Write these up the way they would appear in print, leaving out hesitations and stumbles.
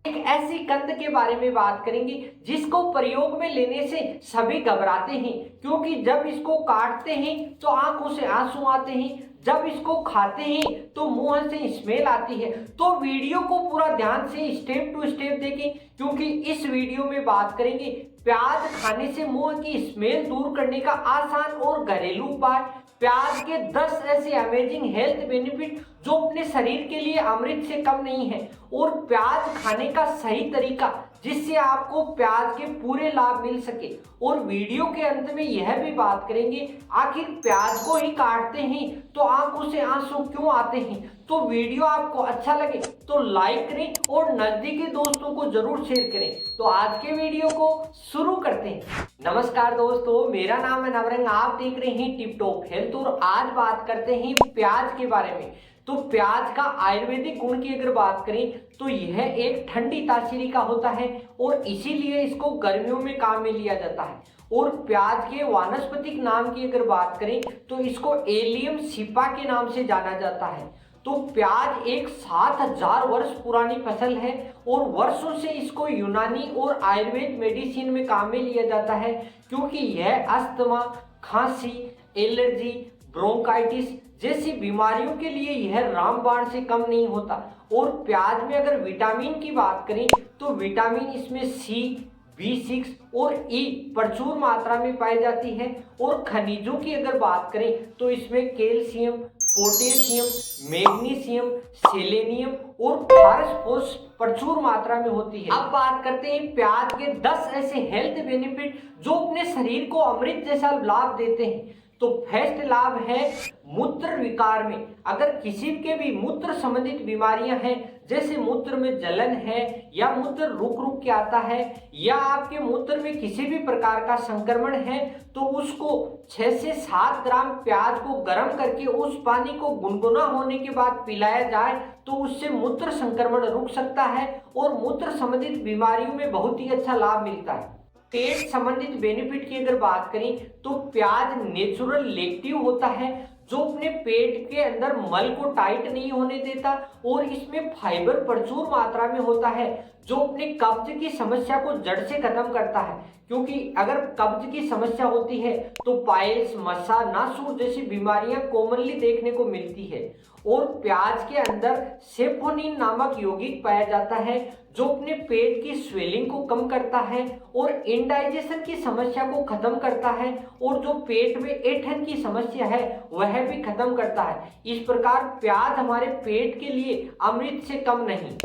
एक ऐसी कंद के बारे में बात करेंगे जिसको प्रयोग में लेने से सभी घबराते हैं, क्योंकि जब इसको काटते हैं तो आंखों से आंसू आते हैं, जब इसको खाते हैं तो मुंह से स्मेल आती है। तो वीडियो को पूरा ध्यान से स्टेप टू स्टेप देखें, क्योंकि इस वीडियो में बात करेंगे प्याज खाने से मुंह की स्मेल दूर करने का आसान और घरेलू उपाय, प्याज के 10 ऐसे अमेजिंग हेल्थ बेनिफिट जो अपने शरीर के लिए अमृत से कम नहीं है, और प्याज खाने का सही तरीका जिससे आपको प्याज के पूरे लाभ मिल सके। और वीडियो के अंत में यह भी बात करेंगे आखिर प्याज को ही काटते हैं तो आंखों से आंसू क्यों आते हैं। तो वीडियो आपको अच्छा लगे तो लाइक करें और नजदीकी दोस्तों को जरूर शेयर करें। तो आज के वीडियो को शुरू करते हैं। नमस्कार दोस्तों, मेरा नाम है नवरंग, आप देख रहे हैं टिप टॉप हेल्थ और आज बात करते हैं प्याज के बारे में। तो प्याज का आयुर्वेदिक गुण की अगर बात करें तो यह एक ठंडी तासीरी का होता है और इसीलिए इसको गर्मियों में काम में लिया जाता है। और प्याज के वानस्पतिक नाम की अगर बात करें तो इसको एलियम सिपा के नाम से जाना जाता है। तो प्याज एक 7000 वर्ष पुरानी फसल है और वर्षों से इसको यूनानी और आयुर्वेद मेडिसिन में काम में लिया जाता है, क्योंकि यह अस्थमा, खांसी, एलर्जी, ब्रोंकाइटिस जैसी बीमारियों के लिए यह रामबाण से कम नहीं होता। और प्याज में अगर विटामिन की बात करें तो विटामिन इसमें सी, B6 और ई प्रचुर मात्रा में पाई जाती है। और खनिजों की अगर बात करें तो इसमें कैल्शियम, पोटेशियम, मैग्नीशियम, सेलेनियम और फास्फोरस प्रचुर मात्रा में होती है। अब बात करते हैं प्याज के 10 ऐसे हेल्थ बेनिफिट जो अपने शरीर को अमृत जैसा लाभ देते हैं। तो फर्स्ट लाभ है मूत्र विकार में। अगर किसी के भी मूत्र संबंधित बीमारियां हैं, जैसे मूत्र में जलन है या मूत्र रुक रुक के आता है या आपके मूत्र में किसी भी प्रकार का संक्रमण है, तो उसको 6 से 7 ग्राम प्याज को गर्म करके उस पानी को गुनगुना होने के बाद पिलाया जाए तो उससे मूत्र संक्रमण रुक सकता है और मूत्र संबंधित बीमारियों में बहुत ही अच्छा लाभ मिलता है। पेट संबंधित बेनिफिट की अगर बात करें तो प्याज नेचुरल लेक्टिव होता है जो अपने पेट के अंदर मल को टाइट नहीं होने देता, और इसमें फाइबर प्रचुर मात्रा में होता है जो अपने कब्ज की समस्या को जड़ से खत्म करता है। क्योंकि अगर कब्ज की समस्या होती है तो पाइल्स, मस्सा, नासूर जैसी बीमारियां कॉमनली देखने को मिलती है। और प्याज के अंदर सेफोनिन नामक यौगिक पाया जाता है जो अपने पेट की स्वेलिंग को कम करता है और इंडाइजेशन की समस्या को खत्म करता है, और जो पेट में ऐंठन की समस्या है वह भी खत्म करता है। इस प्रकार प्याज हमारे पेट के लिए अमृत से कम नहीं।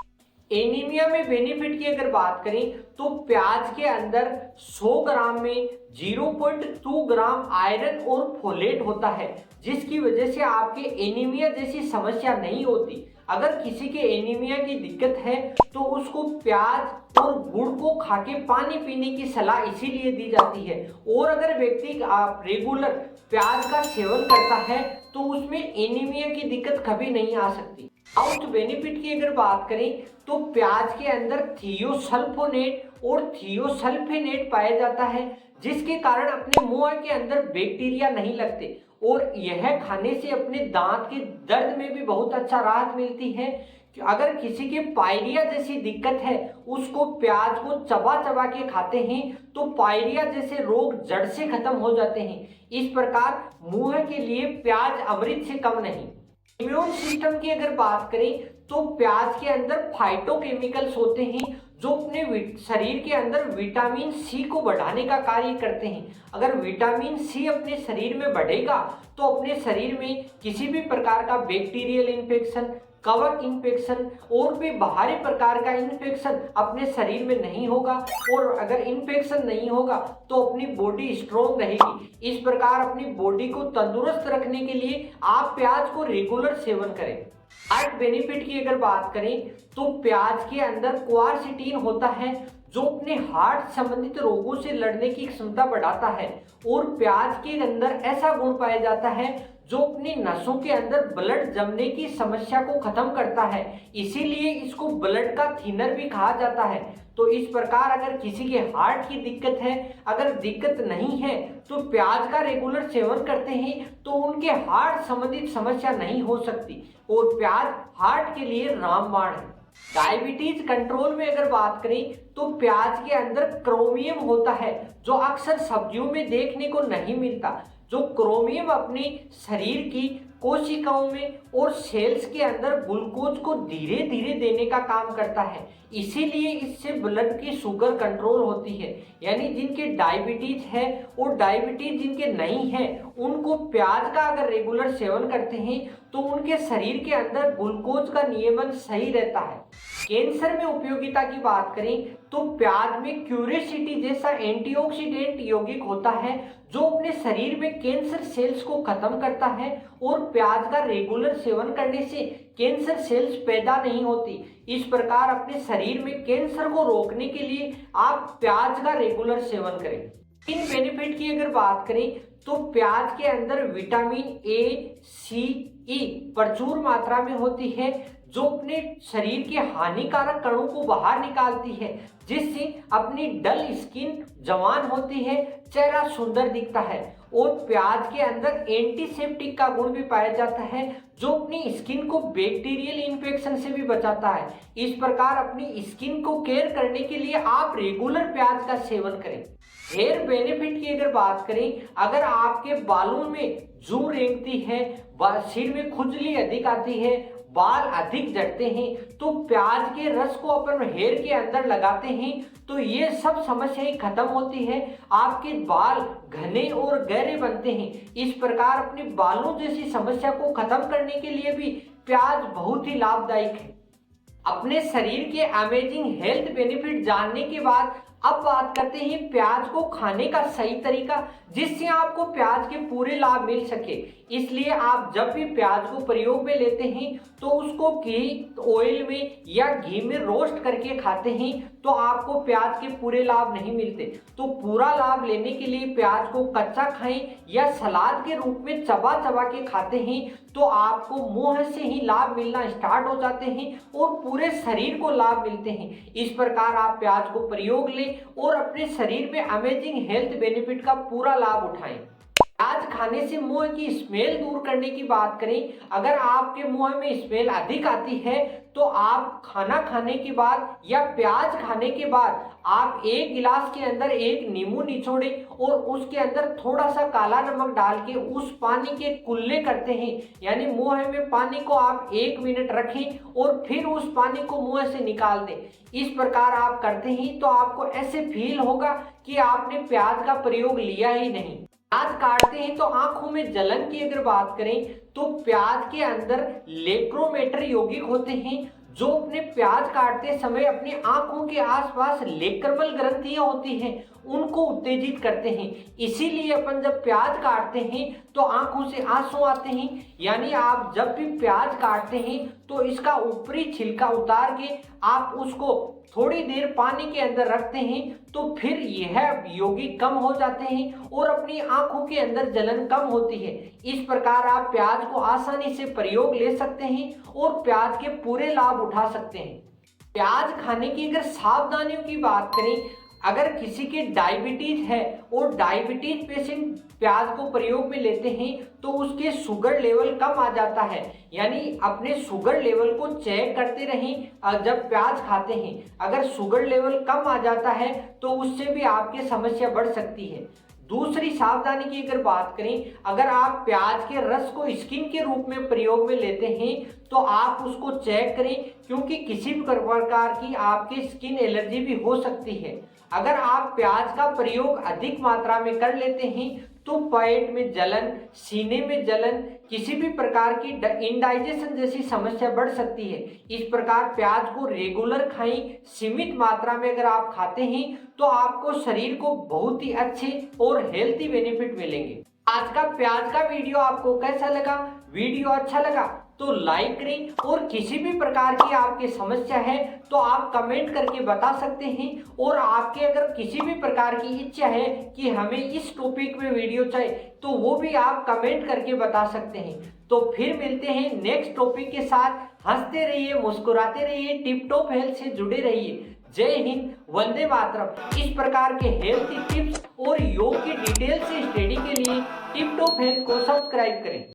एनीमिया में बेनिफिट की अगर बात करें तो प्याज के अंदर 100 ग्राम में 0.2 ग्राम आयरन और फोलेट होता है, जिसकी वजह से आपके एनीमिया जैसी समस्या नहीं होती। अगर किसी के एनीमिया की दिक्कत है तो उसको प्याज और गुड़ को खाके पानी पीने की सलाह इसीलिए दी जाती है। और अगर व्यक्ति रेगुलर प्याज का सेवन करता है तो उसमें एनीमिया की दिक्कत कभी नहीं आ सकती। हेल्थ बेनिफिट की अगर बात करें तो प्याज के अंदर थियोसल्फोनेट और थियोसल्फेनेट पाया जाता है, जिसके कारण अपने मुंह के अंदर बैक्टीरिया नहीं लगते, और यह खाने से अपने दांत के दर्द में भी बहुत अच्छा राहत मिलती है। अगर किसी के पायरिया जैसी दिक्कत है उसको प्याज को चबा चबा के खाते हैं तो पायरिया जैसे रोग जड़ से खत्म हो जाते हैं। इस प्रकार मुंह के लिए प्याज अमृत से कम नहीं। इम्यून सिस्टम की अगर बात करें तो प्याज के अंदर फाइटोकेमिकल्स होते हैं जो अपने शरीर के अंदर विटामिन सी को बढ़ाने का कार्य करते हैं। अगर विटामिन सी अपने शरीर में बढ़ेगा तो अपने शरीर में किसी भी प्रकार का बैक्टीरियल इन्फेक्शन, कवक इन्फेक्शन और भी बाहरी प्रकार का इन्फेक्शन अपने शरीर में नहीं होगा, और अगर इन्फेक्शन नहीं होगा तो अपनी बॉडी स्ट्रॉन्ग रहेगी। इस प्रकार अपनी बॉडी को तंदुरुस्त रखने के लिए आप प्याज को रेगुलर सेवन करें। हार्ट बेनिफिट की अगर बात करें तो प्याज के अंदर क्वारसिटीन होता है जो अपने हार्ट संबंधित रोगों से लड़ने की क्षमता बढ़ाता है, और प्याज के अंदर ऐसा गुण पाया जाता है जो अपनी नसों के अंदर ब्लड जमने की समस्या को खत्म करता है, इसीलिए इसको ब्लड का थिनर भी कहा जाता है। तो इस प्रकार अगर किसी के हार्ट की दिक्कत है, अगर दिक्कत नहीं है तो प्याज का रेगुलर सेवन करते हैं तो उनके हार्ट संबंधित समस्या नहीं हो सकती, और प्याज हार्ट के लिए रामबाण है। डायबिटीज कंट्रोल में अगर बात करें तो प्याज के अंदर क्रोमियम होता है जो अक्सर सब्जियों में देखने को नहीं मिलता। जो क्रोमियम अपने शरीर की कोशिकाओं में और सेल्स के अंदर ग्लूकोज को धीरे धीरे देने का काम करता है, इसीलिए इससे ब्लड की शुगर कंट्रोल होती है। यानी जिनके डायबिटीज है और डायबिटीज जिनके नहीं है उनको प्याज का अगर रेगुलर सेवन करते हैं तो उनके शरीर के अंदर ग्लूकोज का नियमन सही रहता है। कैंसर में उपयोगिता की बात करें तो प्याज में क्यूरेसिटी जैसा एंटीऑक्सीडेंट यौगिक होता है जो अपने शरीर में कैंसर सेल्स को खत्म करता है और प्याज का रेगुलर सेवन करने से कैंसर सेल्स पैदा नहीं होती। इस प्रकार अपने शरीर में कैंसर को रोकने के लिए आप प्याज का रेगुलर सेवन करें। इन बेनिफिट की अगर बात करें तो प्याज के अंदर विटामिन ए, सी, ई प्रचुर मात्रा में होती है जो अपने शरीर के हानिकारक कणों को बाहर निकालती है, जिससे अपनी डल स्किन जवान होती है, चेहरा सुंदर दिखता है। और प्याज के अंदर एंटीसेप्टिक का गुण भी पाया जाता है जो अपनी स्किन को बैक्टीरियल इन्फेक्शन से भी बचाता है। इस प्रकार अपनी स्किन को केयर करने के लिए आप रेगुलर प्याज का सेवन करें। हेयर बेनिफिट की अगर बात करें, अगर आपके बालों में जू रेंगती है, सिर में खुजली अधिक आती है, बाल अधिक झड़ते हैं तो प्याज के रस को अपन हेयर के अंदर लगाते हैं तो ये सब समस्याएं खत्म होती है, आपके बाल घने और गहरे बनते हैं। इस प्रकार अपने बालों जैसी समस्या को खत्म करने के लिए भी प्याज बहुत ही लाभदायक है। अपने शरीर के अमेजिंग हेल्थ बेनिफिट जानने के बाद अब बात करते हैं प्याज को खाने का सही तरीका जिससे आपको प्याज के पूरे लाभ मिल सके। इसलिए आप जब भी प्याज को प्रयोग में लेते हैं तो उसको घी ऑयल में या घी में रोस्ट करके खाते हैं तो आपको प्याज के पूरे लाभ नहीं मिलते। तो पूरा लाभ लेने के लिए प्याज को कच्चा खाएं या सलाद के रूप में चबा चबा के खाते हैं तो आपको मुंह से ही लाभ मिलना स्टार्ट हो जाते हैं और पूरे शरीर को लाभ मिलते हैं। इस प्रकार आप प्याज को प्रयोग लें और अपने शरीर में अमेजिंग हेल्थ बेनिफिट का पूरा लाभ उठाएं। प्याज खाने से मुंह की स्मेल दूर करने की बात करें, अगर आपके मुंह में स्मेल अधिक आती है तो आप खाना खाने के बाद या प्याज खाने के बाद आप एक गिलास के अंदर एक नींबू निचोड़ें और उसके अंदर थोड़ा सा काला नमक डाल के उस पानी के कुल्ले करते हैं। यानी मुंह में पानी को आप 1 मिनट रखें और फिर उस पानी को मुंह से निकाल दें। इस प्रकार आप करते हैं तो आपको ऐसे फील होगा कि आपने प्याज का प्रयोग लिया ही नहीं। प्याज काटते हैं तो आंखों में जलन की अगर बात करें तो प्याज के अंदर लेक्रोमेटर यौगिक होते हैं जो अपने प्याज काटते समय अपनी आंखों के आसपास लेक्रमल ग्रंथियां होती हैं उनको उत्तेजित करते हैं। इसीलिए अपन जब प्याज काटते हैं तो आंखों से आंसू आते हैं। यानी आप जब भी प्याज काटते हैं तो इसका ऊपरी छिलका उतार के आप उसको थोड़ी देर पानी के अंदर रखते हैं तो फिर यह यौगिक कम हो जाते हैं और अपनी आंखों के अंदर जलन कम होती है। इस प्रकार आप प्याज को आसानी से प्रयोग ले सकते हैं और प्याज के पूरे लाभ उठा सकते हैं। प्याज खाने की अगर सावधानियों की बात करें, अगर किसी के डायबिटीज है और डायबिटीज पेशेंट प्याज को प्रयोग में लेते हैं तो उसके शुगर लेवल कम आ जाता है। यानी अपने शुगर लेवल को चेक करते रहें जब प्याज खाते हैं। अगर शुगर लेवल कम आ जाता है तो उससे भी आपकी समस्या बढ़ सकती है। दूसरी सावधानी की अगर बात करें, अगर आप प्याज के रस को स्किन के रूप में प्रयोग में लेते हैं तो आप उसको चेक करें क्योंकि किसी भी प्रकार की आपकी स्किन एलर्जी भी हो सकती है। अगर आप प्याज का प्रयोग अधिक मात्रा में कर लेते हैं तो पेट में जलन, सीने में जलन, किसी भी प्रकार की इंडाइजेशन जैसी समस्या बढ़ सकती है। इस प्रकार प्याज को रेगुलर खाएं, सीमित मात्रा में अगर आप खाते हैं तो आपको शरीर को बहुत ही अच्छे और हेल्थी बेनिफिट मिलेंगे। आज का प्याज का वीडियो आपको कैसा लगा? वीडियो अच्छा लगा तो लाइक करें और किसी भी प्रकार की आपकी समस्या है तो आप कमेंट करके बता सकते हैं। और आपके अगर किसी भी प्रकार की इच्छा है कि हमें इस टॉपिक में वीडियो चाहिए तो वो भी आप कमेंट करके बता सकते हैं। तो फिर मिलते हैं नेक्स्ट टॉपिक के साथ। हंसते रहिए, मुस्कुराते रहिए, टिप टॉप हेल्थ से जुड़े रहिए। जय हिंद, वंदे मातरम। इस प्रकार के हेल्थ टिप्स और योग की डिटेल से स्टडी के लिए टिप टॉप हेल्थ को सब्सक्राइब करें।